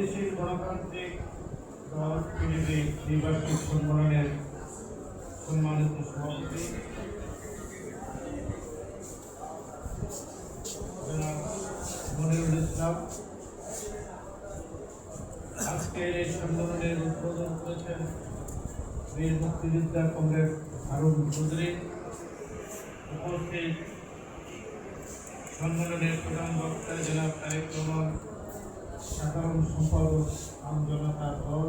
প্রগতিশীল গণতান্ত্রিক দল পিডিপি দ্বিবার্ষিক সম্মেলনের সম্মানিত সভাপতি জনাব মনিরুল ইসলাম, আজকের এই সম্মেলনের উদ্বোধন করেছেন বীর মুক্তিযোদ্ধা কমরেড হারুন চৌধুরী। উপস্থিত সম্মেলনের প্রধান বক্তা জনাব তারেক রহমান, সাধারণ সম্পাদক আমজনতার দল,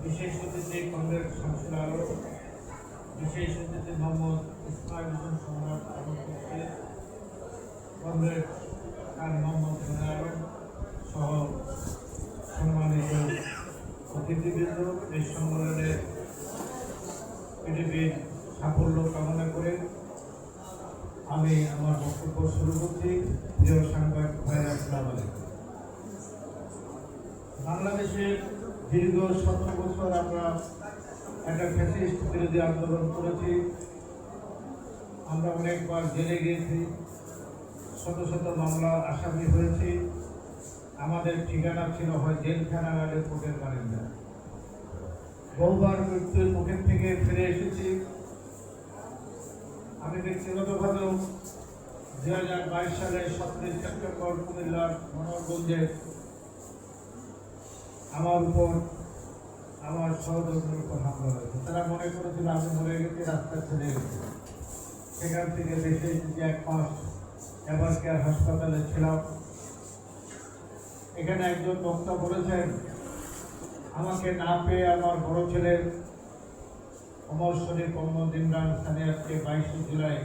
বিশেষ অতিথি কমরেড শামসুল আলম, বিশেষ অতিথি মোহাম্মদ ইসমাইল হোসেন সম্রাট কমরেড খান মোহাম্মদ আলম সহ সম্মানিত অতিথিবৃন্দ, এই সম্মেলনের পিডিপির সাফল্য কামনা করে আমি আমার বক্তব্য শুরু করছি। প্রিয় সাংবাদিক ভাইরা, আসসালামু আলাইকুম। বাংলাদেশের দীর্ঘ 17 বছর আমরা একটা ফ্যাসিস্ট বিরোধী আন্দোলন করেছি। আমরা অনেকবার জেলে গিয়েছি, শত শত মামলা আসামি হয়েছি। আমাদের ঠিকানা ছিল হয় জেলখানা নাহলে কোর্টের বারিন্দা। বহুবার মৃত্যুর মুখের থেকে ফিরে এসেছি। আমি ব্যক্তিগতভাবেও 2022 সালের 17 সেপ্টেম্বর কুমিল্লার মনোহরগঞ্জে আমার উপর আমার সহযোগীর উপর হামলা হয়েছে। তারা মনে করেছিল আমি মরে গেছি, রাস্তা ছেড়ে গেছি। সেখান থেকে দেশে এসেছি, 1 মাস এভার কেয়ার হাসপাতালে ছিলাম। এখানে একজন বক্তা বলেছেন, আমাকে না পেয়ে আমার বড় ছেলে অমর শরীফ মোহাম্মদ ইমরান সানিয়াকে 22 জুলাই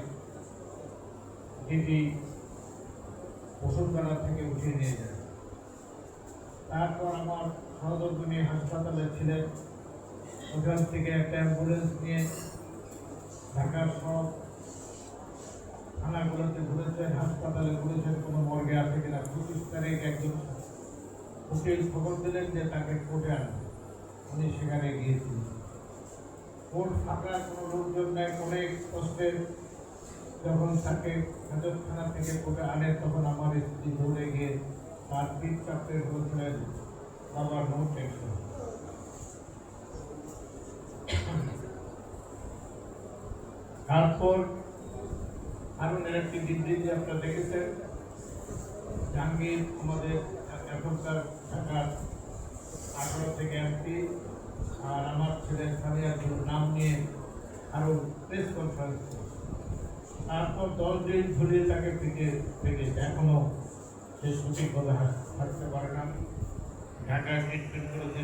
ডিবি বসুন্ধরা থেকে উঠিয়ে নিয়ে যায়। তারপর আমার সহধর্মিণী হাসপাতালে ছিলেন। ওখান থেকে একটা অ্যাম্বুলেন্স নিয়ে ঢাকার সব থানাগুলোতে ঘুরেছেন, হাসপাতালে ঘুরেছেন, কোনো মর্গে আছে কিনা। 25 তারিখ একজন উকিল খবর দিলেন যে তাকে কোর্টে আনবে। উনি সেখানে গিয়েছিলেন। কোর্ট ফাঁকা, কোনো লোকজন নেই। অনেক কষ্টের যখন তাকে হাজতখানা থেকে কোর্টে আনে, তখন আমার স্ত্রী দৌড়ে গিয়ে তার পিঠ চাপড়ে বলছিলেন, বাবা নো টেনশন। তারপর হারুনের একটি বিবৃতি আপনারা দেখেছেন। জাহাঙ্গীর আমাদের এখনকার ঢাকার 18 থেকে এমপি, আর আমার ছেলে সামিয়ার নাম নিয়ে আরো প্রেস কনফারেন্স। তারপর 10 দিন ঝুলিয়ে তাকে পেটেছে। এখনো সে সঠিকভাবে হাঁটতে পারে না। ঢাকায় ট্রিটমেন্ট করেছে।